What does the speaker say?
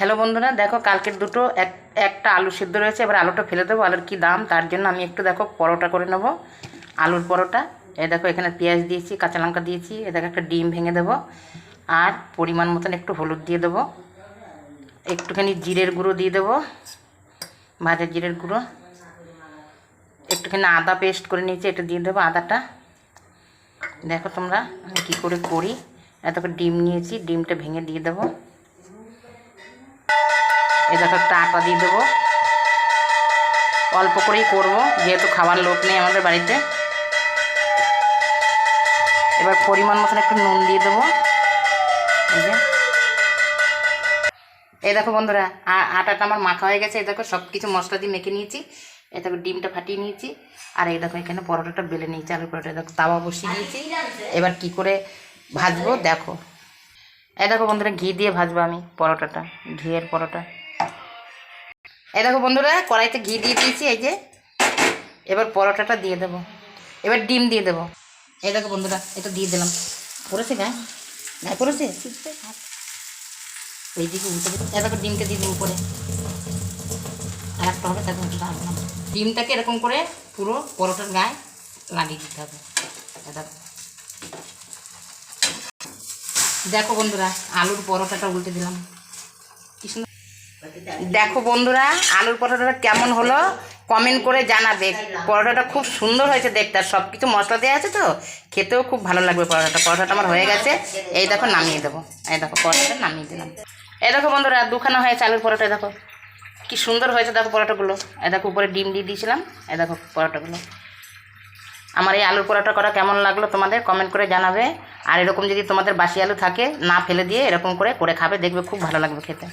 Hello বন্ধুরা, দেখো কালকের দুটো একটা আলু সিদ্ধ রয়েছে। এবার আলুটা ফেলে দেবো। আলুর কি দাম, তার জন্য আমি একটু দেখো পরোটা করে নেবো, আলুর পরোটা। এই দেখো এখানে পেঁয়াজ দিয়েছি, কাঁচা লঙ্কা দিয়েছি। এ দেখো একটা ডিম ভেঙে দেবো, আর পরিমাণ মতন একটু হলুদ দিয়ে দেবো, একটুখানি জিরের গুঁড়ো দিয়ে দেবো, ভাজা জিরের গুঁড়ো, একটুখানি আদা পেস্ট করে নিয়েছি, এটা দিয়ে দেবো আদাটা। দেখো তোমরা আমি কী করে করি। এত করে ডিম নিয়েছি, ডিমটা ভেঙে দিয়ে দেবো। এই দেখো একটা আটা দিয়ে দেবো, অল্প করেই করবো যেহেতু খাবার লোক নেই আমাদের বাড়িতে। এবার পরিমাণ মতন একটু নুন দিয়ে দেবো। এই দেখো বন্ধুরা, আটাটা আমার মাখা হয়ে গেছে। এই দেখো সব কিছু মশলা দিয়ে মেখে নিয়েছি। এই দেখো ডিমটা ফাটিয়ে নিয়েছি, আর এই দেখো এখানে পরোটাটা বেলে নিয়েছি, আলুর পরোটা। দেখো তাওয়া বসিয়ে দিয়েছি। এবার কি করে ভাজবো দেখো। এই দেখো বন্ধুরা, ঘি দিয়ে ভাজবো আমি পরোটাটা, ঘিয়ের পরোটা। এই দেখো বন্ধুরা, কড়াইতে ঘি দিয়ে দিয়েছি। এই যে এবার পরোটাটা দিয়ে দেবো, এবার ডিম দিয়ে দেবো। এই দেখো বন্ধুরা, এটা দিয়ে দিলাম। পড়েছে গায়ে, গায়ে পড়েছে ওই দিকে উল্টে দিতে। এই দেখো ডিমটা দিয়ে দিই উপরে, আর একটা হবে তাকে উল্টে হবে না। ডিমটাকে এরকম করে পুরো পরোটার গায়ে লাগিয়ে দিতে হবে। দেখো দেখো বন্ধুরা, আলুর পরোটাটা উল্টে দিলাম। কি সুন্দর। দেখো বন্ধুরা, আলুর পরোটাটা কেমন হলো কমেন্ট করে জানাবে। পরোটাটা খুব সুন্দর হয়েছে দেখতে, আর সব কিছু মশলা দেওয়া আছে তো, খেতেও খুব ভালো লাগবে পরোটাটা আমার হয়ে গেছে। এই দেখো নামিয়ে দেবো। এই দেখো পরোটাটা নামিয়ে দিলাম। এই দেখো বন্ধুরা, দুখানা হয়েছে আলুর পরোটা। দেখো কি সুন্দর হয়েছে দেখো পরোটাগুলো। এই দেখো উপরে ডিম দিয়ে দিয়েছিলাম। এই দেখো পরোটাগুলো। আমার এই আলুর পরোটা করা কেমন লাগলো তোমাদের কমেন্ট করে জানাবে। আর এরকম যদি তোমাদের বাসি আলু থাকে, না ফেলে দিয়ে এরকম করে খাবে, দেখবে খুব ভালো লাগবে খেতে।